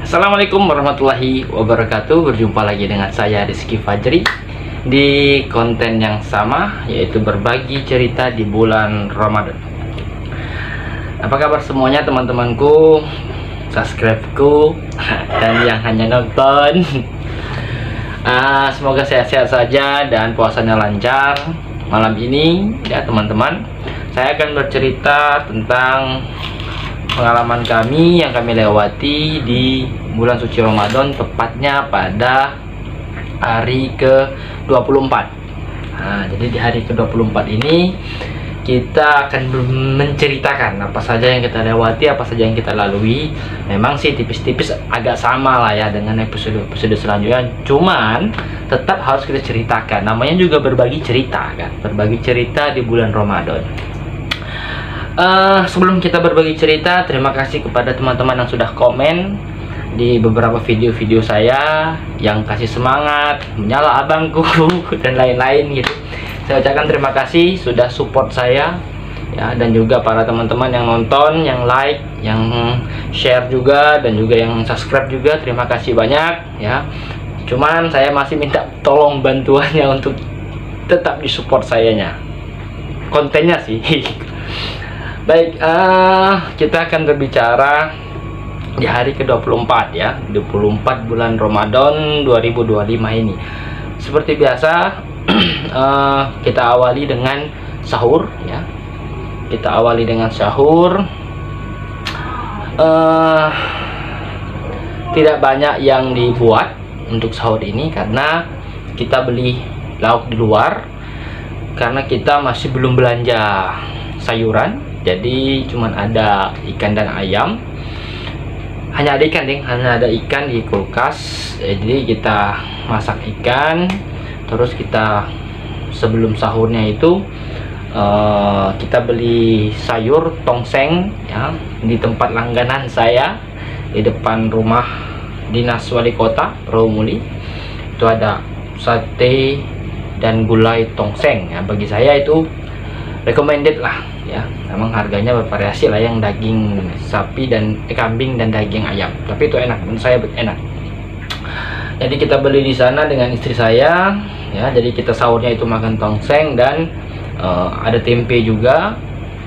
Assalamualaikum warahmatullahi wabarakatuh. Berjumpa lagi dengan saya Rizky Fajri di konten yang sama, yaitu berbagi cerita di bulan Ramadan. Apa kabar semuanya teman-temanku, subscribe-ku, dan yang hanya nonton. Semoga sehat-sehat saja dan puasanya lancar. Malam ini ya teman-teman, saya akan bercerita tentang pengalaman kami yang kami lewati di bulan suci Ramadan, tepatnya pada hari ke-24. Jadi di hari ke-24 ini kita akan menceritakan apa saja yang kita lewati, apa saja yang kita lalui. Memang sih tipis-tipis agak sama lah ya dengan episode selanjutnya, cuman tetap harus kita ceritakan. Namanya juga berbagi cerita kan, berbagi cerita di bulan Ramadan. Sebelum kita berbagi cerita, terima kasih kepada teman-teman yang sudah komen di beberapa video-video saya, yang kasih semangat, menyala abangku dan lain-lain gitu. Saya ucapkan terima kasih sudah support saya ya, dan juga para teman-teman yang nonton, yang like, yang share juga, dan juga yang subscribe juga. Terima kasih banyak ya. Cuman saya masih minta tolong bantuannya untuk tetap disupport sayanya, kontennya sih. Baik, kita akan berbicara di hari ke-24 ya, 24 bulan Ramadan 2025 ini. Seperti biasa, kita awali dengan sahur ya. Kita awali dengan sahur. Tidak banyak yang dibuat untuk sahur ini karena kita beli lauk di luar, karena kita masih belum belanja sayuran. Jadi cuman ada ikan dan ayam. Hanya ada ikan ding, hanya ada ikan di kulkas. Jadi kita masak ikan, terus kita sebelum sahurnya itu kita beli sayur tongseng ya, di tempat langganan saya di depan rumah dinas wali kota Rawamuli. Itu ada sate dan gulai tongseng ya. Bagi saya itu recommended lah ya. Memang harganya bervariasi lah, yang daging sapi dan kambing dan daging ayam, tapi itu enak, menurut saya enak. Jadi kita beli di sana dengan istri saya ya. Jadi kita sahurnya itu makan tongseng dan ada tempe juga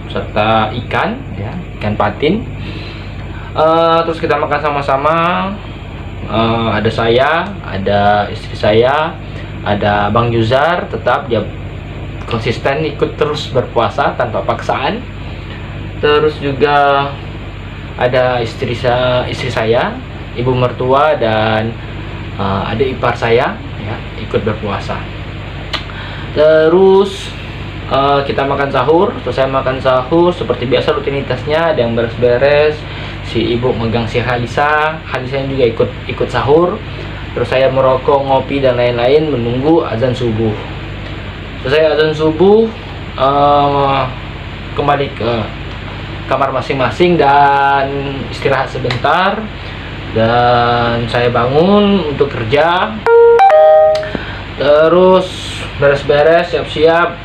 serta ikan ya, ikan patin. Terus kita makan sama-sama. Ada saya, ada istri saya, ada Bang Yuzar, tetap dia konsisten ikut terus berpuasa tanpa paksaan. Terus juga ada istri saya, ibu mertua, dan adik ipar saya ya, ikut berpuasa. Terus kita makan sahur. Selesai makan sahur, seperti biasa rutinitasnya, ada yang beres-beres, si ibu megang si Halisa juga ikut sahur. Terus saya merokok, ngopi, dan lain-lain menunggu azan subuh. Selesai azan subuh, kembali ke kamar masing-masing dan istirahat sebentar. Dan saya bangun untuk kerja. Terus beres-beres, siap-siap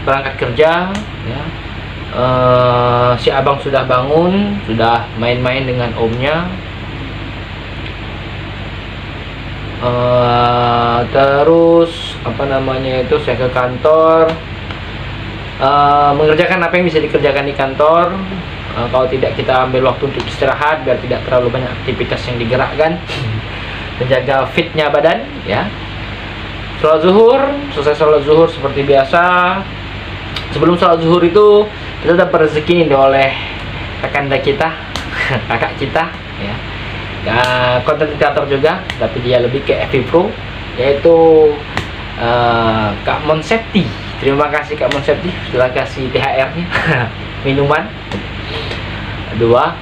berangkat kerja ya. Si abang sudah bangun, sudah main-main dengan omnya. Terus apa namanya itu, saya ke kantor, mengerjakan apa yang bisa dikerjakan di kantor. Kalau tidak, kita ambil waktu untuk istirahat biar tidak terlalu banyak aktivitas yang digerakkan, menjaga fitnya badan ya. Sholat zuhur, selesai sholat zuhur seperti biasa. Sebelum sholat zuhur itu kita dapat rezeki ini oleh kakanda kita, kakak kita ya, konten kreator juga, tapi dia lebih ke FB Pro, yaitu Kak Monsepti. Terima kasih Kak Monsepti sudah kasih THR-nya minuman dua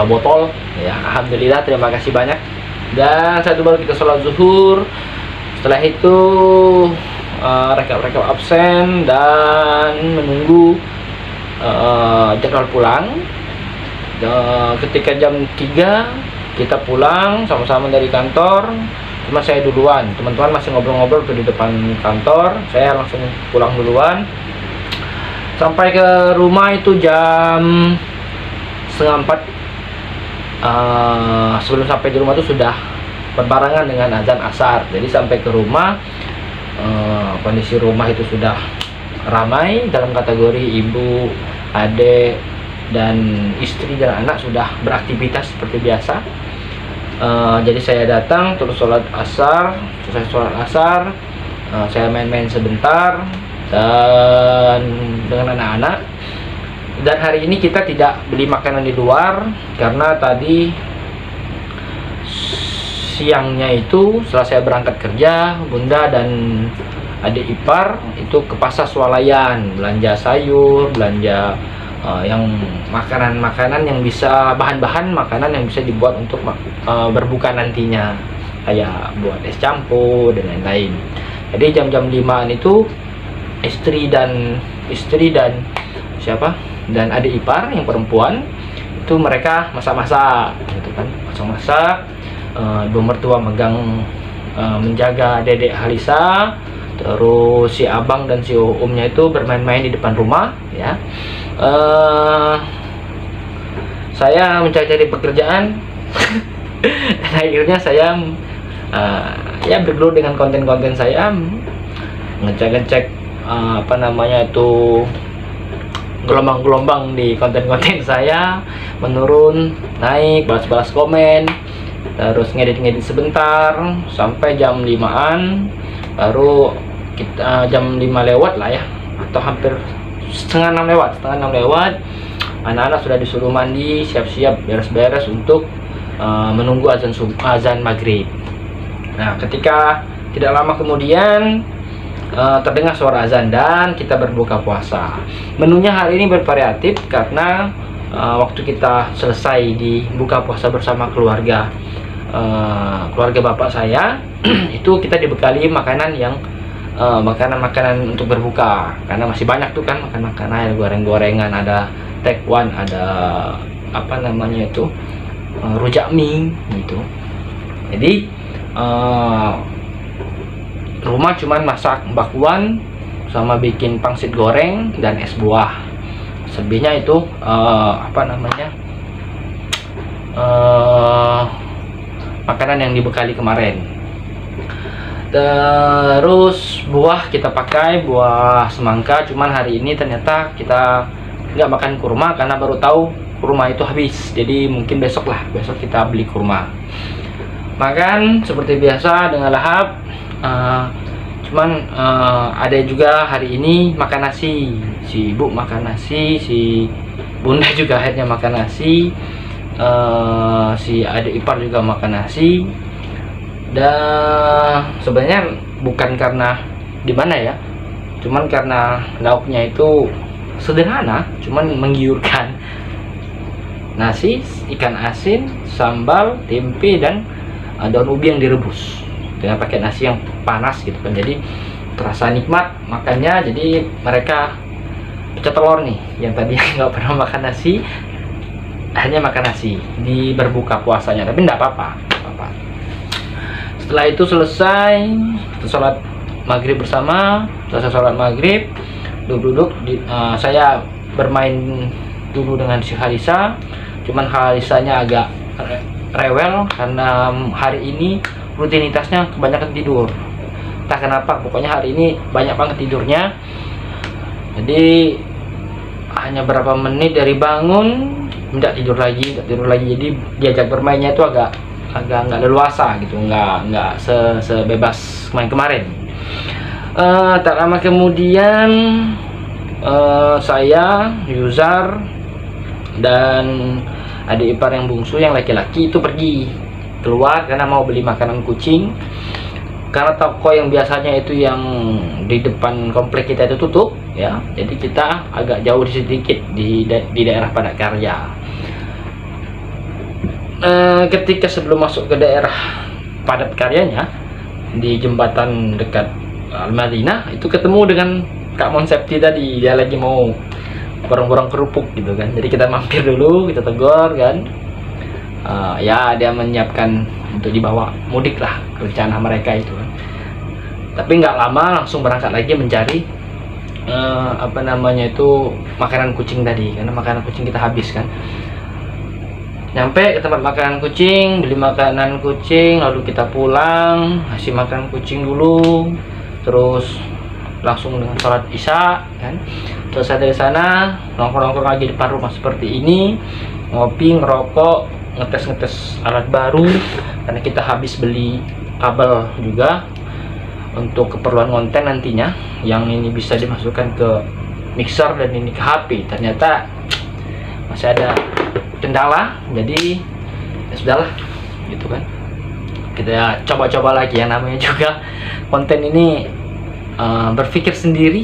botol ya. Alhamdulillah, terima kasih banyak. Dan satu baru kita sholat zuhur. Setelah itu rekap absen dan menunggu jadwal pulang. Ketika jam 3 kita pulang sama-sama dari kantor. Cuma saya duluan, teman-teman masih ngobrol-ngobrol tuh di depan kantor. Saya langsung pulang duluan. Sampai ke rumah itu jam 3:30 sebelum sampai di rumah itu sudah berbarengan dengan azan asar. Jadi sampai ke rumah, kondisi rumah itu sudah ramai dalam kategori ibu, adik, dan istri dan anak sudah beraktivitas seperti biasa. Jadi saya datang terus sholat asar. Selesai sholat asar, saya main-main sebentar dan dengan anak-anak. Dan hari ini kita tidak beli makanan di luar karena tadi siangnya itu setelah saya berangkat kerja, bunda dan adik ipar itu ke pasar swalayan belanja sayur, belanja yang makanan-makanan yang bisa, bahan-bahan makanan yang bisa dibuat untuk berbuka nantinya, kayak buat es campur dan lain-lain. Jadi jam-jam 5-an itu istri dan dan adik ipar yang perempuan itu mereka masak-masak gitu kan, masak-masak. Ibu mertua menjaga dedek Halisa, terus si abang dan si umnya itu bermain-main di depan rumah ya. Saya mencari-cari pekerjaan dan akhirnya saya ya bergelut dengan konten-konten saya, ngecek gelombang-gelombang di konten-konten saya, menurun, naik, balas-balas komen, terus ngedit-ngedit sebentar sampai jam 5-an, baru kita jam 5 lewat lah ya, atau hampir setengah 6 lewat, anak-anak sudah disuruh mandi, siap-siap, beres-beres untuk menunggu azan maghrib. Nah, ketika tidak lama kemudian terdengar suara azan dan kita berbuka puasa. Menunya hari ini bervariatif karena waktu kita selesai di buka puasa bersama keluarga bapak saya itu kita dibekali makanan yang makanan-makanan untuk berbuka, karena masih banyak tuh kan makanan-makanan, goreng-gorengan, ada tekwan, ada rujak mie gitu. Jadi rumah cuman masak bakwan sama bikin pangsit goreng dan es buah. Selebihnya itu makanan yang dibekali kemarin. Terus buah kita pakai buah semangka, cuman hari ini ternyata kita nggak makan kurma karena baru tahu kurma itu habis. Jadi mungkin besok kita beli kurma. Makan seperti biasa dengan lahap. Ada juga hari ini makan nasi, si ibu makan nasi, si bunda juga akhirnya makan nasi, si adik ipar juga makan nasi. Dan sebenarnya bukan karena cuman karena lauknya itu sederhana, cuman menggiurkan. Nasi, ikan asin, sambal, tempe, dan daun ubi yang direbus dengan pakai nasi yang panas gitu kan, jadi terasa nikmat makannya. Jadi mereka pecah telur nih, yang tadi nggak pernah makan nasi hanya makan nasi di berbuka puasanya, tapi nggak apa-apa. Setelah itu selesai sholat maghrib bersama, selesai sholat maghrib duduk saya bermain dulu dengan si Halisa, cuman Halisanya agak rewel karena hari ini rutinitasnya kebanyakan tidur. Entah kenapa, pokoknya hari ini banyak banget tidurnya. Jadi hanya berapa menit dari bangun minta tidur lagi. Jadi diajak bermainnya itu agak nggak leluasa gitu, nggak sebebas kemarin. Tak lama kemudian saya, Yuzar, dan adik ipar yang bungsu yang laki-laki itu pergi keluar karena mau beli makanan kucing, karena toko yang biasanya itu yang di depan komplek kita itu tutup ya. Jadi kita agak jauh sedikit di daerah Padat Karya. Ketika sebelum masuk ke daerah Padat Karyanya di jembatan dekat Al-Madinah itu ketemu dengan Kak Monsepti tadi, dia lagi mau borong-borong kerupuk gitu kan. Jadi kita mampir dulu, kita tegur kan. Ya dia menyiapkan untuk dibawa mudik lah, rencana mereka itu kan. Tapi nggak lama langsung berangkat lagi mencari makanan kucing tadi, karena makanan kucing kita habis kan. Nyampe ke tempat makanan kucing, beli makanan kucing, lalu kita pulang, kasih makan kucing dulu, terus langsung dengan sholat isya kan. Selesai dari sana nongkrong-nongkrong lagi di depan rumah seperti ini, ngopi, ngerokok, ngetes alat baru karena kita habis beli kabel juga untuk keperluan konten nantinya, yang ini bisa dimasukkan ke mixer dan ini ke HP. Ternyata masih ada kendala, jadi ya sudahlah gitu kan, kita coba-coba lagi. Yang namanya juga konten ini berpikir sendiri,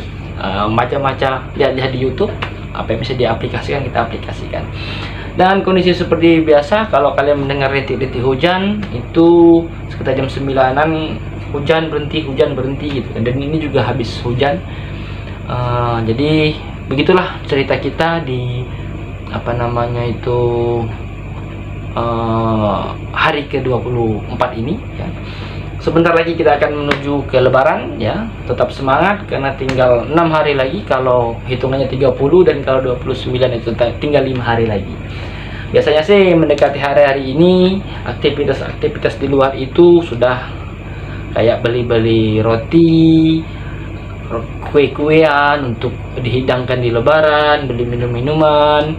macam-macam lihat-lihat di YouTube, apa yang bisa diaplikasikan kita aplikasikan. Dan kondisi seperti biasa, kalau kalian mendengar rintik-rintik hujan itu sekitar jam 9-an, hujan berhenti gitu. Dan ini juga habis hujan. Jadi begitulah cerita kita di hari ke-24 ini ya. Sebentar lagi kita akan menuju ke Lebaran ya. Tetap semangat karena tinggal 6 hari lagi, kalau hitungannya 30, dan kalau 29 itu tinggal 5 hari lagi. Biasanya sih mendekati hari-hari ini aktivitas-aktivitas di luar itu sudah kayak beli-beli roti, kue-kuean untuk dihidangkan di Lebaran, beli minum-minuman,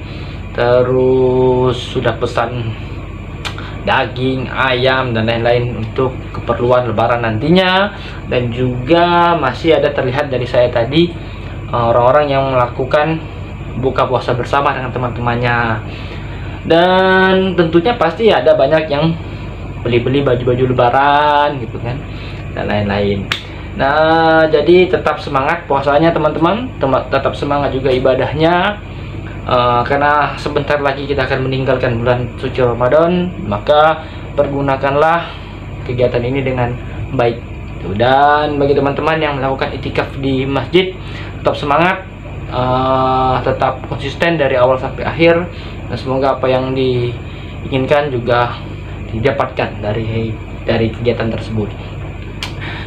terus sudah pesan daging, ayam, dan lain-lain untuk keperluan Lebaran nantinya. Dan juga masih ada terlihat dari saya tadi orang-orang yang melakukan buka puasa bersama dengan teman-temannya. Dan tentunya pasti ada banyak yang beli-beli baju-baju Lebaran gitu kan, dan lain-lain. Nah, jadi tetap semangat puasanya teman-teman, tetap semangat juga ibadahnya, karena sebentar lagi kita akan meninggalkan bulan suci Ramadan. Maka pergunakanlah kegiatan ini dengan baik. Dan bagi teman-teman yang melakukan itikaf di masjid, tetap semangat, tetap konsisten dari awal sampai akhir, dan semoga apa yang diinginkan juga didapatkan dari kegiatan tersebut.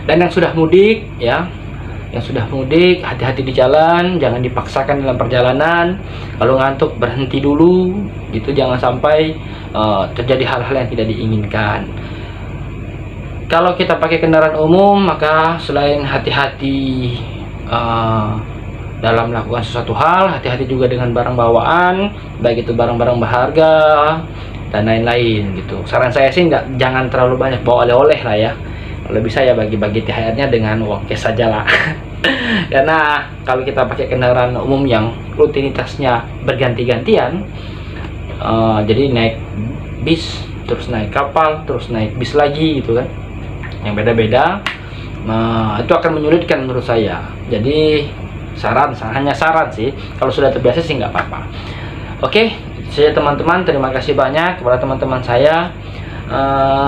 Dan yang sudah mudik ya, hati-hati di jalan, jangan dipaksakan dalam perjalanan. Kalau ngantuk berhenti dulu gitu, jangan sampai terjadi hal-hal yang tidak diinginkan. Kalau kita pakai kendaraan umum, maka selain hati-hati dalam melakukan sesuatu hal, hati-hati juga dengan barang bawaan, baik itu barang-barang berharga dan lain-lain gitu. Saran saya sih jangan terlalu banyak bawa oleh-oleh lah ya. Kalau bisa ya bagi-bagi THR-nya dengan uang cash saja lah. Karena kalau kita pakai kendaraan umum yang rutinitasnya berganti-gantian, jadi naik bis, terus naik kapal, terus naik bis lagi gitu kan, yang beda-beda, itu akan menyulitkan menurut saya. Jadi hanya saran sih, kalau sudah terbiasa sih nggak apa-apa. Oke, saya teman-teman, terima kasih banyak kepada teman-teman saya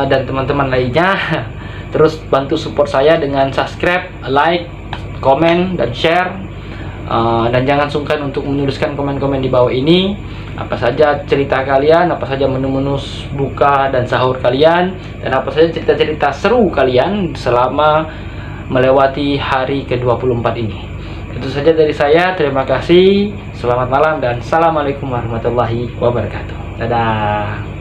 dan teman-teman lainnya. Terus bantu support saya dengan subscribe, like, komen, dan share. Dan jangan sungkan untuk menuliskan komen-komen di bawah ini. Apa saja cerita kalian, apa saja menu-menu buka dan sahur kalian, dan apa saja cerita-cerita seru kalian selama melewati hari ke-24 ini. Itu saja dari saya. Terima kasih. Selamat malam dan assalamualaikum warahmatullahi wabarakatuh. Dadah.